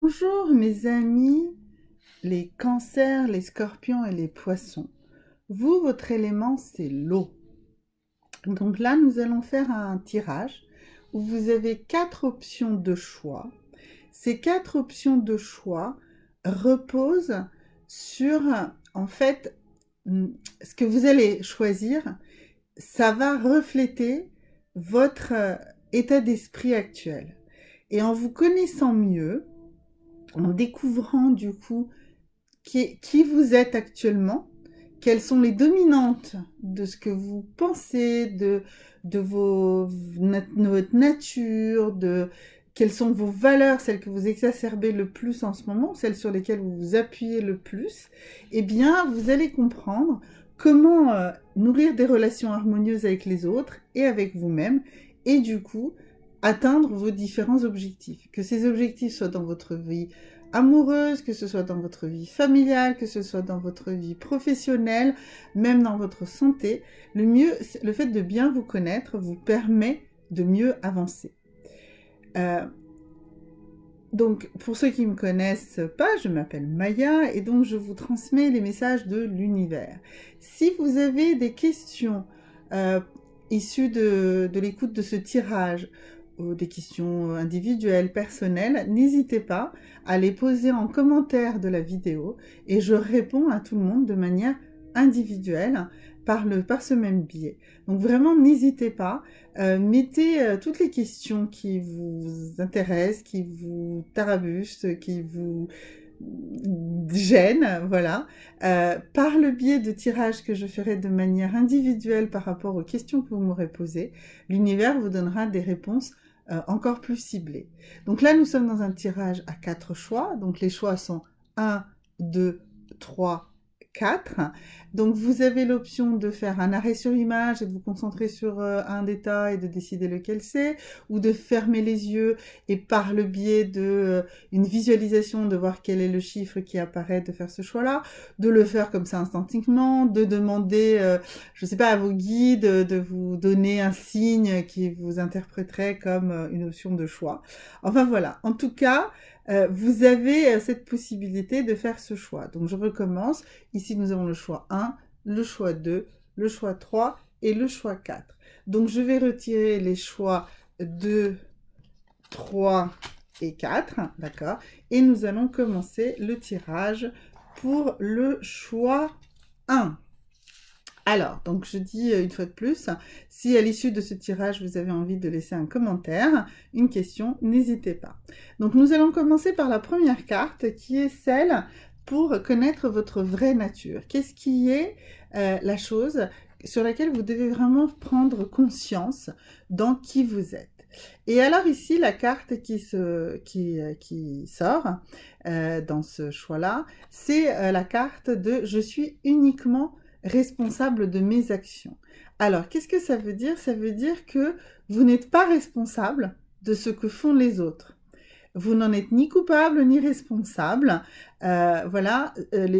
Bonjour mes amis, les cancers, les scorpions et les poissons. Vous, votre élément, c'est l'eau. Donc là, nous allons faire un tirage où vous avez 4 options de choix. Ces 4 options de choix reposent sur, en fait, ce que vous allez choisir, ça va refléter votre état d'esprit actuel. Et en vous connaissant mieux, en découvrant du coup qui vous êtes actuellement, quelles sont les dominantes de ce que vous pensez, de votre nature, de quelles sont vos valeurs, celles que vous exacerbez le plus en ce moment, celles sur lesquelles vous vous appuyez le plus, eh bien, vous allez comprendre comment nourrir des relations harmonieuses avec les autres et avec vous-même, et du coup, atteindre vos différents objectifs. Que ces objectifs soient dans votre vie amoureuse, que ce soit dans votre vie familiale, que ce soit dans votre vie professionnelle, même dans votre santé, le fait de bien vous connaître vous permet de mieux avancer. Donc, pour ceux qui ne me connaissent pas, je m'appelle Maya et donc je vous transmets les messages de l'univers. Si vous avez des questions issues de l'écoute de ce tirage, des questions individuelles, personnelles, n'hésitez pas à les poser en commentaire de la vidéo et je réponds à tout le monde de manière individuelle par ce même biais. Donc vraiment, n'hésitez pas, mettez toutes les questions qui vous intéressent, qui vous tarabustent, qui vous gênent, voilà, par le biais de tirages que je ferai de manière individuelle par rapport aux questions que vous m'aurez posées, l'univers vous donnera des réponses encore plus ciblées. Donc là, nous sommes dans un tirage à 4 choix. Donc les choix sont 1, 2, 3, 4. Donc vous avez l'option de faire un arrêt sur image et de vous concentrer sur un détail et de décider lequel c'est, ou de fermer les yeux et par le biais de une visualisation de voir quel est le chiffre qui apparaît, de faire ce choix-là, de le faire comme ça instinctivement, de demander, je sais pas, à vos guides de vous donner un signe qui vous interpréterait comme une option de choix. Enfin voilà, en tout cas, vous avez cette possibilité de faire ce choix. Donc je recommence. Ici, nous avons le choix 1, le choix 2, le choix 3 et le choix 4. Donc je vais retirer les choix 2, 3 et 4, d'accord? Et nous allons commencer le tirage pour le choix 1. Alors, donc je dis une fois de plus, si à l'issue de ce tirage, vous avez envie de laisser un commentaire, une question, n'hésitez pas. Donc nous allons commencer par la première carte, qui est celle pour connaître votre vraie nature. Qu'est-ce qui est la chose sur laquelle vous devez vraiment prendre conscience dans qui vous êtes? Et alors ici, la carte qui sort dans ce choix-là, c'est la carte de « Je suis uniquement responsable de mes actions ». Alors, qu'est-ce que ça veut dire? Ça veut dire que vous n'êtes pas responsable de ce que font les autres. Vous n'en êtes ni coupable ni responsable. Voilà,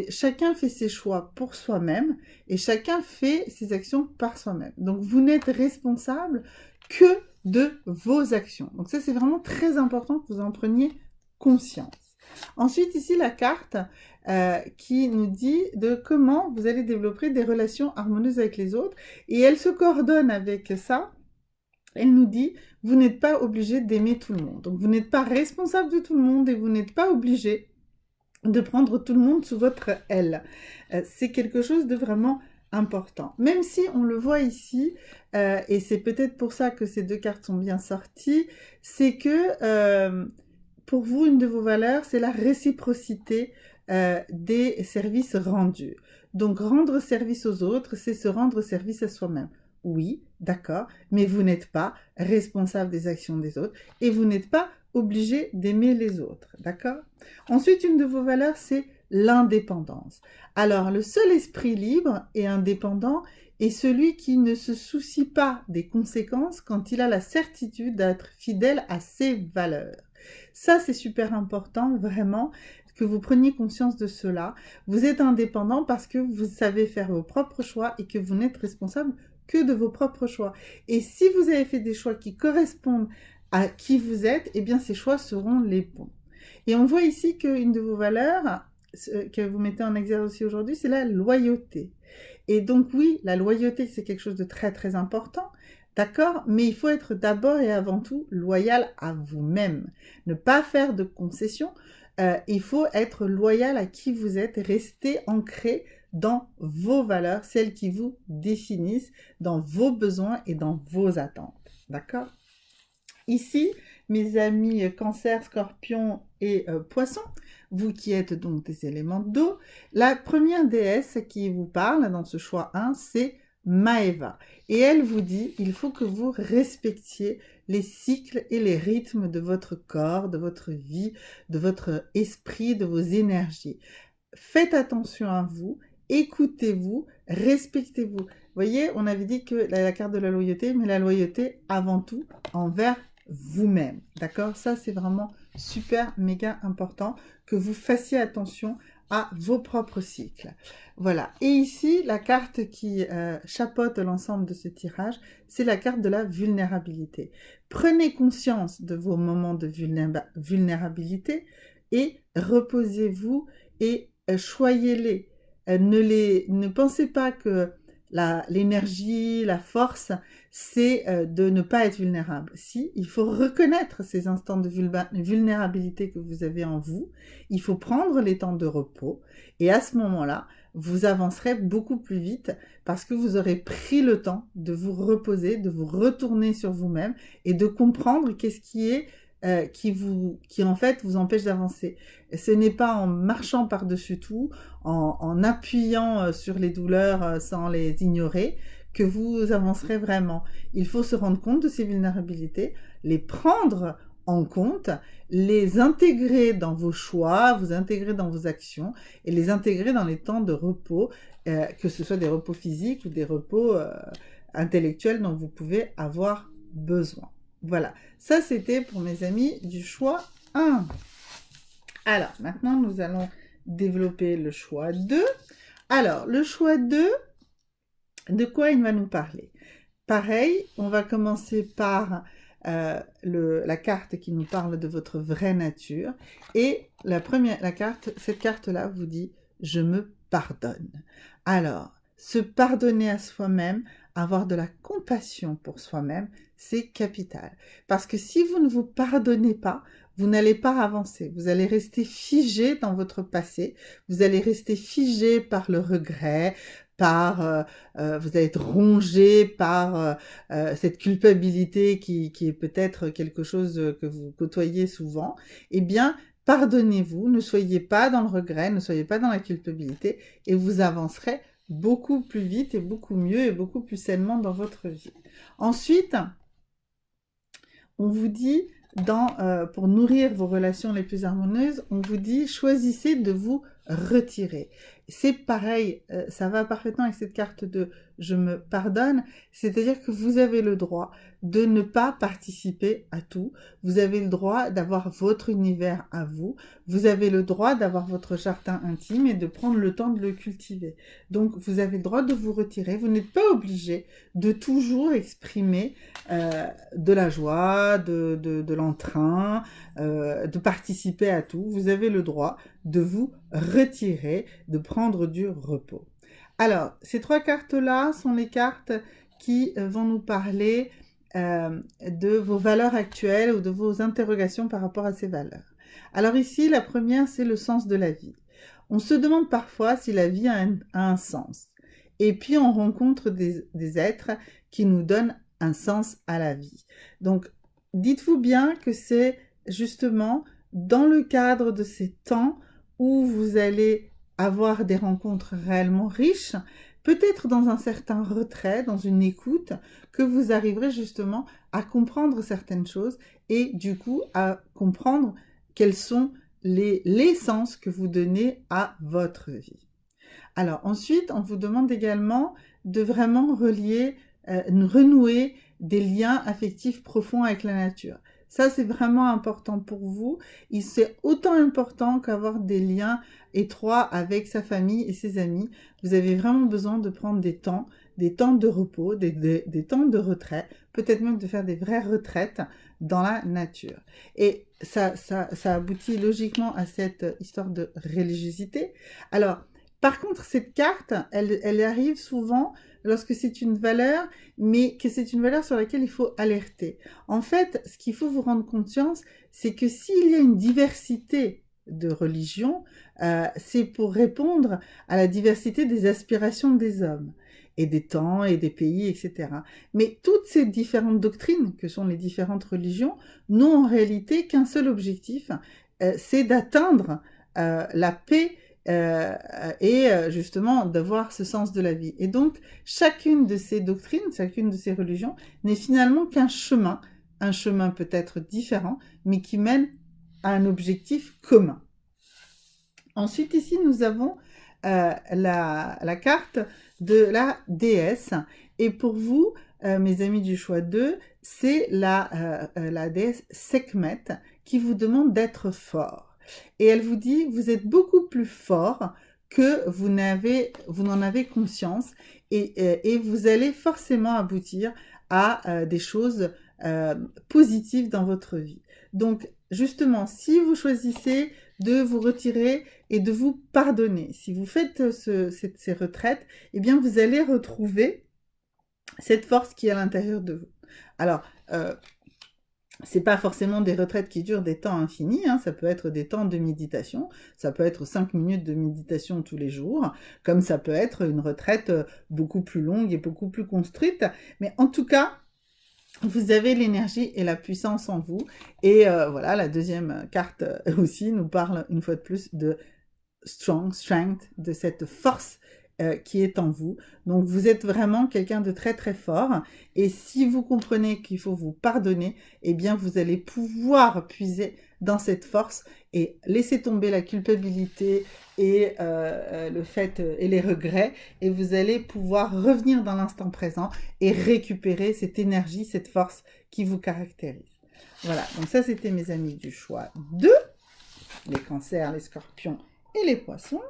chacun fait ses choix pour soi-même et chacun fait ses actions par soi-même. Donc, vous n'êtes responsable que de vos actions. Donc ça, c'est vraiment très important que vous en preniez conscience. Ensuite, ici, la carte qui nous dit de comment vous allez développer des relations harmonieuses avec les autres. Et elle se coordonne avec ça. Elle nous dit, vous n'êtes pas obligé d'aimer tout le monde. Donc, vous n'êtes pas responsable de tout le monde et vous n'êtes pas obligé de prendre tout le monde sous votre aile. C'est quelque chose de vraiment important. Même si on le voit ici, et c'est peut-être pour ça que ces deux cartes sont bien sorties, c'est que pour vous, une de vos valeurs, c'est la réciprocité des services rendus. Donc, rendre service aux autres, c'est se rendre service à soi-même. Oui, d'accord, mais vous n'êtes pas responsable des actions des autres et vous n'êtes pas obligé d'aimer les autres, d'accord? Ensuite, une de vos valeurs, c'est l'indépendance. Alors, le seul esprit libre et indépendant est celui qui ne se soucie pas des conséquences quand il a la certitude d'être fidèle à ses valeurs. Ça, c'est super important, vraiment, que vous preniez conscience de cela. Vous êtes indépendant parce que vous savez faire vos propres choix et que vous n'êtes responsable que de vos propres choix. Et si vous avez fait des choix qui correspondent à qui vous êtes, eh bien ces choix seront les bons. Et on voit ici qu'une de vos valeurs que vous mettez en exergue aussi aujourd'hui, c'est la loyauté. Et donc oui, la loyauté, c'est quelque chose de très très important, d'accord? Mais il faut être d'abord et avant tout loyal à vous-même. Ne pas faire de concessions. Il faut être loyal à qui vous êtes et rester ancré dans vos valeurs, celles qui vous définissent, dans vos besoins et dans vos attentes, d'accord? Ici, mes amis Cancer, Scorpion et Poisson, vous qui êtes donc des éléments d'eau, la première déesse qui vous parle dans ce choix 1, c'est Maeva. Et elle vous dit, il faut que vous respectiez les cycles et les rythmes de votre corps, de votre vie, de votre esprit, de vos énergies. Faites attention à vous, écoutez-vous, respectez-vous. Vous voyez, on avait dit que la carte de la loyauté, mais la loyauté avant tout envers vous-même, d'accord? Ça, c'est vraiment super, méga important que vous fassiez attention à vos propres cycles. Voilà. Et ici, la carte qui chapeaute l'ensemble de ce tirage, c'est la carte de la vulnérabilité. Prenez conscience de vos moments de vulnérabilité et reposez-vous et choyez-les. Ne pensez pas que l'énergie, la force, c'est de ne pas être vulnérable. Si, il faut reconnaître ces instants de vulnérabilité que vous avez en vous. Il faut prendre les temps de repos. Et à ce moment-là, vous avancerez beaucoup plus vite parce que vous aurez pris le temps de vous reposer, de vous retourner sur vous-même et de comprendre qu'est-ce qui est qui en fait vous empêche d'avancer. Ce n'est pas en marchant par-dessus tout, en appuyant sur les douleurs sans les ignorer, que vous avancerez vraiment. Il faut se rendre compte de ces vulnérabilités, les prendre en compte, les intégrer dans vos choix, vous intégrer dans vos actions et les intégrer dans les temps de repos, que ce soit des repos physiques ou des repos intellectuels dont vous pouvez avoir besoin. Voilà, ça c'était pour mes amis du choix 1. Alors, maintenant nous allons développer le choix 2. Alors, le choix 2, de quoi il va nous parler? Pareil, on va commencer par la carte qui nous parle de votre vraie nature. Et cette carte-là vous dit « Je me pardonne ». Alors, se pardonner à soi-même, avoir de la compassion pour soi-même, c'est capital. Parce que si vous ne vous pardonnez pas, vous n'allez pas avancer. Vous allez rester figé dans votre passé. Vous allez rester figé par le regret, vous allez être rongé par cette culpabilité qui est peut-être quelque chose que vous côtoyez souvent. Eh bien, pardonnez-vous, ne soyez pas dans le regret, ne soyez pas dans la culpabilité et vous avancerez beaucoup plus vite et beaucoup mieux et beaucoup plus sainement dans votre vie. Ensuite, on vous dit, pour nourrir vos relations les plus harmonieuses, on vous dit choisissez de vous retirer. C'est pareil, ça va parfaitement avec cette carte de « je me pardonne », c'est-à-dire que vous avez le droit de ne pas participer à tout, vous avez le droit d'avoir votre univers à vous, vous avez le droit d'avoir votre jardin intime et de prendre le temps de le cultiver. Donc vous avez le droit de vous retirer, vous n'êtes pas obligé de toujours exprimer de la joie, de l'entrain, de participer à tout. Vous avez le droit de vous retirer, de prendre du repos. Alors, ces 3 cartes-là sont les cartes qui vont nous parler de vos valeurs actuelles ou de vos interrogations par rapport à ces valeurs. Alors ici, la première, c'est le sens de la vie. On se demande parfois si la vie a un sens. Et puis, on rencontre des êtres qui nous donnent un sens à la vie. Donc, dites-vous bien que c'est justement dans le cadre de ces temps où vous allez avoir des rencontres réellement riches, peut-être dans un certain retrait, dans une écoute, que vous arriverez justement à comprendre certaines choses et du coup à comprendre quels sont les sens que vous donnez à votre vie. Alors ensuite, on vous demande également de vraiment renouer des liens affectifs profonds avec la nature. Ça, c'est vraiment important pour vous. C'est autant important qu'avoir des liens étroits avec sa famille et ses amis. Vous avez vraiment besoin de prendre des temps des temps de repos, des temps de retrait, peut-être même de faire des vraies retraites dans la nature. Et ça aboutit logiquement à cette histoire de religiosité. Alors, par contre, cette carte, elle arrive souvent lorsque c'est une valeur, mais que c'est une valeur sur laquelle il faut alerter. En fait, ce qu'il faut vous rendre conscience, c'est que s'il y a une diversité de religions, c'est pour répondre à la diversité des aspirations des hommes, et des temps, et des pays, etc. Mais toutes ces différentes doctrines, que sont les différentes religions, n'ont en réalité qu'un seul objectif, c'est d'atteindre la paix et justement d'avoir ce sens de la vie. Et donc, chacune de ces doctrines, chacune de ces religions n'est finalement qu'un chemin peut-être différent, mais qui mène à un objectif commun. Ensuite, ici, nous avons la carte de la déesse. Et pour vous, mes amis du choix 2, c'est la déesse Sekhmet qui vous demande d'être fort. Et elle vous dit, vous êtes beaucoup plus fort que vous n'en avez conscience et vous allez forcément aboutir à des choses positives dans votre vie. Donc, justement, si vous choisissez de vous retirer et de vous pardonner, si vous faites ces retraites, eh bien, vous allez retrouver cette force qui est à l'intérieur de vous. Alors, c'est pas forcément des retraites qui durent des temps infinis, hein, ça peut être des temps de méditation, ça peut être 5 minutes de méditation tous les jours, comme ça peut être une retraite beaucoup plus longue et beaucoup plus construite, mais en tout cas, vous avez l'énergie et la puissance en vous, et voilà, la deuxième carte aussi nous parle une fois de plus de strength, de cette force qui est en vous. Donc vous êtes vraiment quelqu'un de très très fort, et si vous comprenez qu'il faut vous pardonner, eh bien vous allez pouvoir puiser dans cette force et laisser tomber la culpabilité et le fait et les regrets, et vous allez pouvoir revenir dans l'instant présent et récupérer cette énergie, cette force qui vous caractérise. Voilà, donc ça c'était mes amis du choix 2, les cancers, les scorpions et les poissons.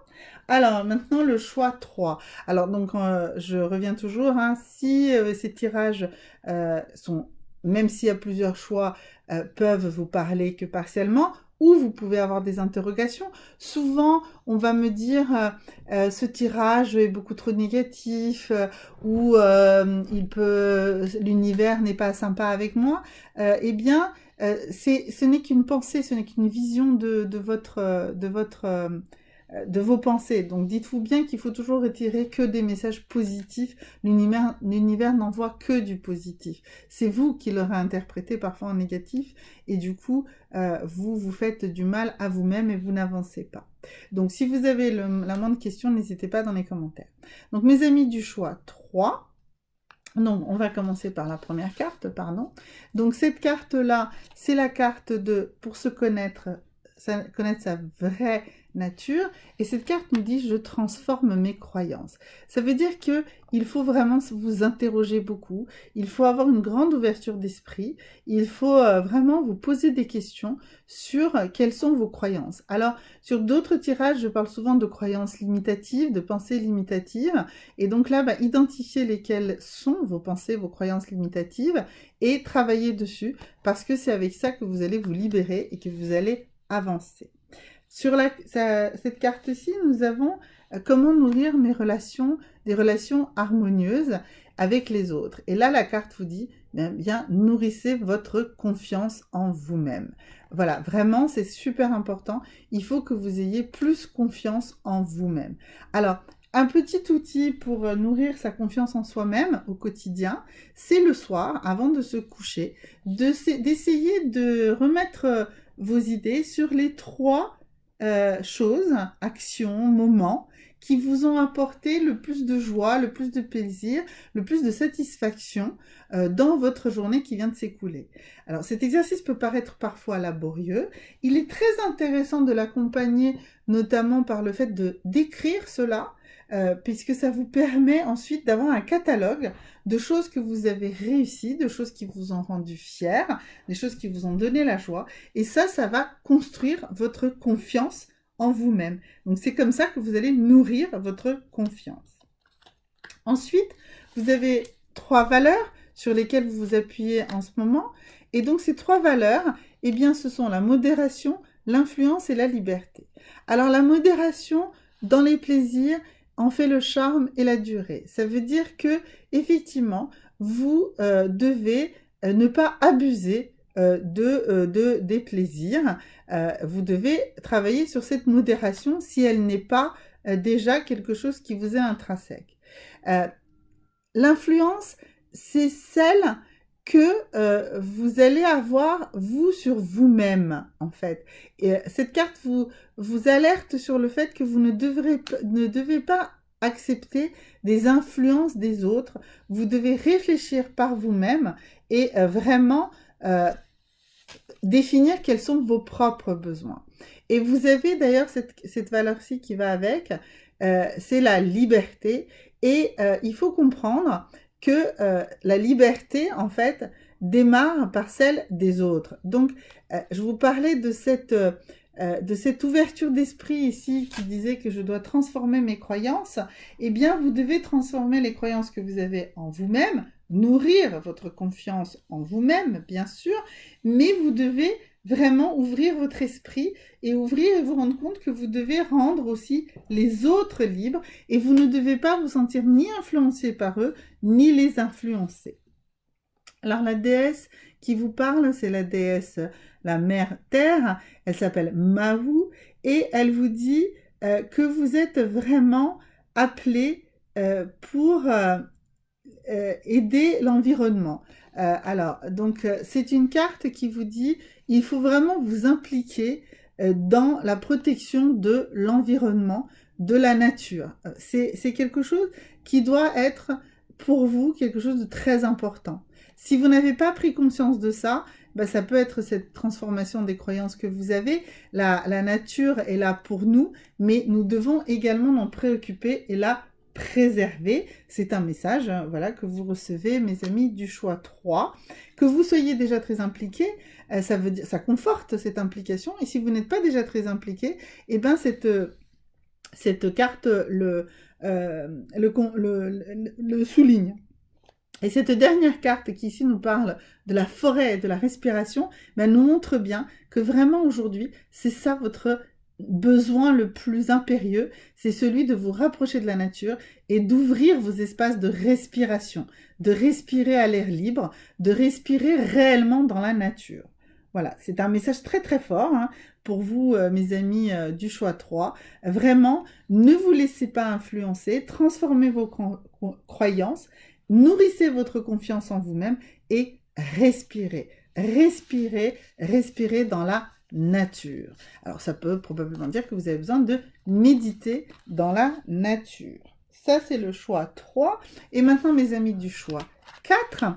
Alors maintenant le choix 3. Alors donc je reviens toujours, hein, si ces tirages sont, même s'il y a plusieurs choix, peuvent vous parler que partiellement, ou vous pouvez avoir des interrogations. Souvent, on va me dire ce tirage est beaucoup trop négatif, ou l'univers n'est pas sympa avec moi. Eh bien, ce n'est qu'une pensée, ce n'est qu'une vision de vos pensées. Donc dites-vous bien qu'il faut toujours retirer que des messages positifs. L'univers n'envoie que du positif. C'est vous qui l'aurez interprété parfois en négatif, et du coup, vous faites du mal à vous-même et vous n'avancez pas. Donc si vous avez la moindre question, n'hésitez pas dans les commentaires. Donc mes amis du choix 3, donc on va commencer par la première carte, pardon. Donc cette carte-là, c'est la carte pour se connaître sa vraie nature, et cette carte nous dit je transforme mes croyances. Ça veut dire que il faut vraiment vous interroger beaucoup, il faut avoir une grande ouverture d'esprit, il faut vraiment vous poser des questions sur quelles sont vos croyances. Alors sur d'autres tirages, je parle souvent de croyances limitatives, de pensées limitatives, et donc là identifiez lesquelles sont vos pensées, vos croyances limitatives, et travaillez dessus, parce que c'est avec ça que vous allez vous libérer et que vous allez avancer. Sur cette carte-ci, nous avons comment nourrir des relations harmonieuses avec les autres. Et là, la carte vous dit, bien, nourrissez votre confiance en vous-même. Voilà, vraiment, c'est super important. Il faut que vous ayez plus confiance en vous-même. Alors, un petit outil pour nourrir sa confiance en soi-même au quotidien, c'est le soir, avant de se coucher, d'essayer de remettre vos idées sur les 3 choses, actions, moments qui vous ont apporté le plus de joie, le plus de plaisir, le plus de satisfaction dans votre journée qui vient de s'écouler. Alors cet exercice peut paraître parfois laborieux, il est très intéressant de l'accompagner notamment par le fait d'écrire cela, puisque ça vous permet ensuite d'avoir un catalogue de choses que vous avez réussies, de choses qui vous ont rendu fiers, des choses qui vous ont donné la joie, et ça va construire votre confiance en vous-même. Donc c'est comme ça que vous allez nourrir votre confiance. Ensuite, vous avez 3 valeurs sur lesquelles vous vous appuyez en ce moment. Et donc, ces 3 valeurs, eh bien, ce sont la modération, l'influence et la liberté. Alors, la modération dans les plaisirs en fait le charme et la durée. Ça veut dire que, effectivement, vous devez ne pas abuser des plaisirs. Vous devez travailler sur cette modération si elle n'est pas déjà quelque chose qui vous est intrinsèque. L'influence, c'est celle que vous allez avoir, vous, sur vous-même, en fait. Et cette carte vous alerte sur le fait que vous ne devez pas accepter des influences des autres. Vous devez réfléchir par vous-même et vraiment définir quels sont vos propres besoins. Et vous avez d'ailleurs cette valeur-ci qui va avec, c'est la liberté. Et il faut comprendre que la liberté, en fait, démarre par celle des autres. Donc, je vous parlais de cette ouverture d'esprit ici qui disait que je dois transformer mes croyances. Eh bien, vous devez transformer les croyances que vous avez en vous-même, nourrir votre confiance en vous-même, bien sûr, mais vous devez vraiment ouvrir votre esprit et ouvrir et vous rendre compte que vous devez rendre aussi les autres libres et vous ne devez pas vous sentir ni influencé par eux, ni les influencer. Alors la déesse qui vous parle, c'est la déesse, la mère Terre, elle s'appelle Mahou et elle vous dit que vous êtes vraiment appelé pour aider l'environnement. Alors, donc, c'est une carte qui vous dit il faut vraiment vous impliquer dans la protection de l'environnement, de la nature. C'est quelque chose qui doit être pour vous quelque chose de très important. Si vous n'avez pas pris conscience de ça, ben ça peut être cette transformation des croyances que vous avez. La nature est là pour nous, mais nous devons également en préoccuper et la préserver. C'est un message voilà, que vous recevez, mes amis, du choix 3. Que vous soyez déjà très impliqués, ça veut dire, ça conforte cette implication. Et si vous n'êtes pas déjà très impliqués, eh ben cette carte le souligne. Et cette dernière carte qui ici nous parle de la forêt et de la respiration, ben, nous montre bien que vraiment aujourd'hui, c'est ça votre besoin le plus impérieux, c'est celui de vous rapprocher de la nature et d'ouvrir vos espaces de respiration, de respirer à l'air libre, de respirer réellement dans la nature. Voilà, c'est un message très très fort pour vous, mes amis du choix 3. Vraiment, ne vous laissez pas influencer, transformez vos croyances, nourrissez votre confiance en vous-même et respirez. Respirez, respirez dans la nature. Alors ça peut probablement dire que vous avez besoin de méditer dans la nature. Ça c'est le choix 3. Et maintenant mes amis du choix 4.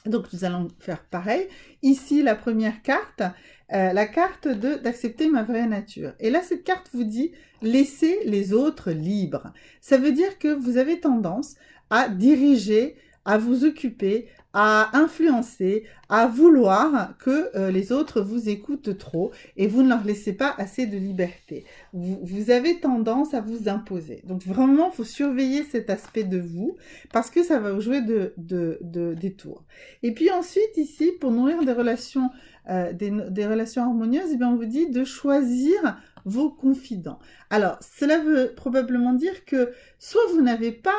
Donc nous allons faire pareil. Ici la première carte, la carte d'accepter ma vraie nature. Et là cette carte vous dit laissez les autres libres. Ça veut dire que vous avez tendance à diriger, à vous occuper, à influencer, à vouloir que les autres vous écoutent trop et vous ne leur laissez pas assez de liberté. Vous avez tendance à vous imposer. Donc vraiment, il faut surveiller cet aspect de vous parce que ça va vous jouer des tours. Et puis ensuite, ici, pour nourrir des relations, des relations harmonieuses, eh bien, on vous dit de choisir vos confidents. Alors, cela veut probablement dire que soit vous n'avez pas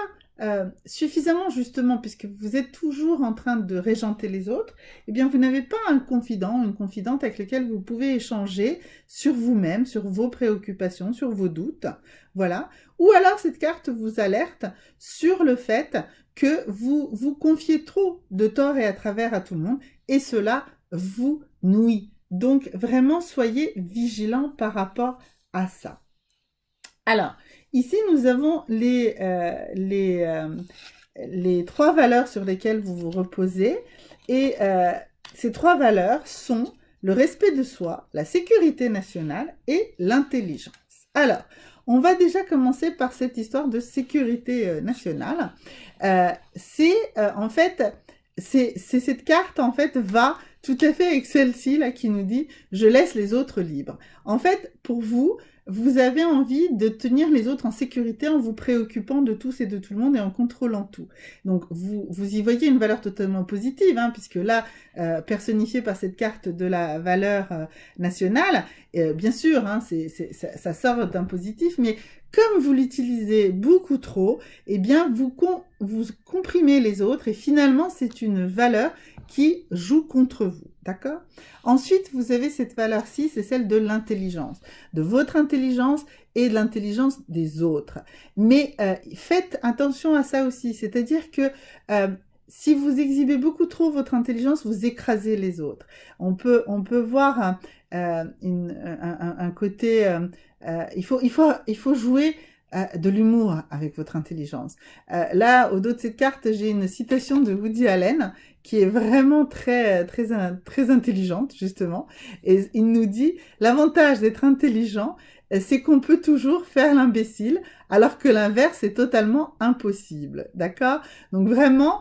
suffisamment justement, puisque vous êtes toujours en train de régenter les autres, eh bien vous n'avez pas un confident, une confidente avec lequel vous pouvez échanger sur vous-même, sur vos préoccupations, sur vos doutes, voilà. Ou alors cette carte vous alerte sur le fait que vous vous confiez trop de tort et à travers à tout le monde, et cela vous nuit. Donc vraiment soyez vigilants par rapport à ça. Alors, ici, nous avons les 3 valeurs sur lesquelles vous vous reposez. Et ces 3 valeurs sont le respect de soi, la sécurité nationale et l'intelligence. Alors, on va déjà commencer par cette histoire de sécurité nationale. En fait, cette carte, en fait, va tout à fait avec celle-ci, là, qui nous dit « Je laisse les autres libres ». En fait, pour vous, vous avez envie de tenir les autres en sécurité en vous préoccupant de tous et de tout le monde et en contrôlant tout. Donc, vous y voyez une valeur totalement positive, hein, puisque là, personnifié par cette carte de la valeur nationale, bien sûr, hein, ça sort d'un positif, mais comme vous l'utilisez beaucoup trop, eh bien, vous comprimez les autres et finalement, c'est une valeur qui joue contre vous, d'accord? Ensuite, vous avez cette valeur-ci, c'est celle de l'intelligence, de votre intelligence et de l'intelligence des autres. Mais faites attention à ça aussi, c'est-à-dire que si vous exhibez beaucoup trop votre intelligence, vous écrasez les autres. On peut voir un côté... il faut jouer de l'humour avec votre intelligence. Là, au dos de cette carte, j'ai une citation de Woody Allen qui est vraiment très intelligente, justement. Et il nous dit, l'avantage d'être intelligent, c'est qu'on peut toujours faire l'imbécile, alors que l'inverse est totalement impossible. D'accord? Donc vraiment,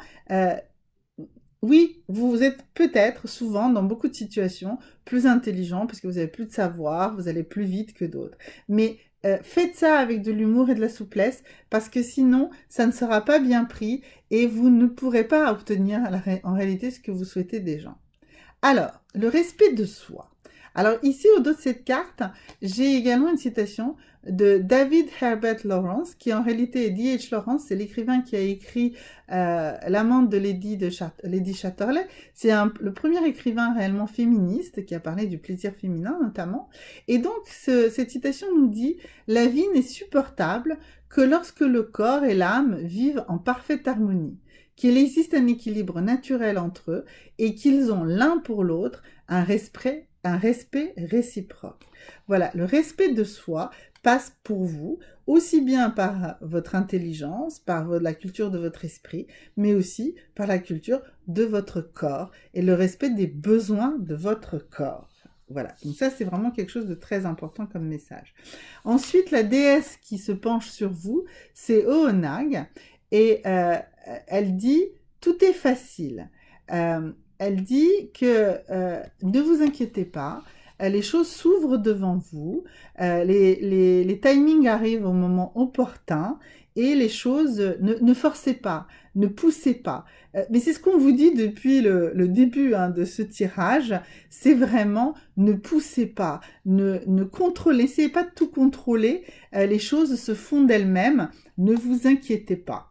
oui, vous êtes peut-être souvent dans beaucoup de situations plus intelligent parce que vous avez plus de savoir, vous allez plus vite que d'autres. Mais faites ça avec de l'humour et de la souplesse parce que sinon, ça ne sera pas bien pris et vous ne pourrez pas obtenir en réalité ce que vous souhaitez des gens. Alors, le respect de soi. Alors ici, au dos de cette carte, j'ai également une citation de David Herbert Lawrence, qui en réalité est D.H. Lawrence, c'est l'écrivain qui a écrit L'amante de Lady Chatterley. C'est le premier écrivain réellement féministe qui a parlé du plaisir féminin notamment. Et donc, cette citation nous dit « La vie n'est supportable que lorsque le corps et l'âme vivent en parfaite harmonie, qu'il existe un équilibre naturel entre eux et qu'ils ont l'un pour l'autre un respect réciproque. » Voilà, le respect de soi passe pour vous aussi bien par votre intelligence, par la culture de votre esprit, mais aussi par la culture de votre corps et le respect des besoins de votre corps. Voilà, donc ça c'est vraiment quelque chose de très important comme message. Ensuite, la déesse qui se penche sur vous, c'est Oonag, et elle dit « Tout est facile ». Elle dit que ne vous inquiétez pas, les choses s'ouvrent devant vous, les timings arrivent au moment opportun et les choses, ne forcez pas, ne poussez pas. Mais c'est ce qu'on vous dit depuis le début de ce tirage, c'est vraiment ne poussez pas, ne contrôlez, essayez pas de tout contrôler, les choses se font d'elles-mêmes, ne vous inquiétez pas.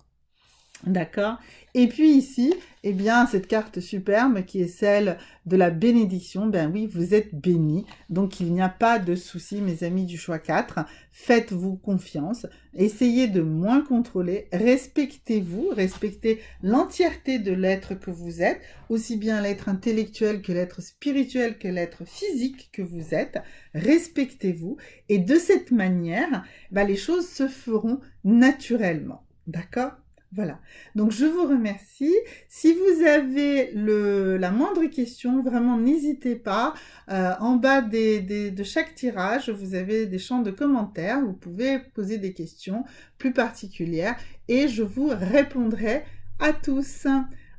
D'accord? Et puis ici, eh bien, cette carte superbe qui est celle de la bénédiction, ben oui, vous êtes bénis. Donc, il n'y a pas de souci, mes amis du choix 4. Faites-vous confiance. Essayez de moins contrôler. Respectez-vous. Respectez l'entièreté de l'être que vous êtes, aussi bien l'être intellectuel que l'être spirituel que l'être physique que vous êtes. Respectez-vous. Et de cette manière, ben, les choses se feront naturellement. D'accord? Voilà, donc je vous remercie. Si vous avez la moindre question, vraiment n'hésitez pas. En bas de chaque tirage, vous avez des champs de commentaires. Vous pouvez poser des questions plus particulières et je vous répondrai à tous.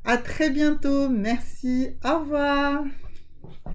À très bientôt. Merci. Au revoir.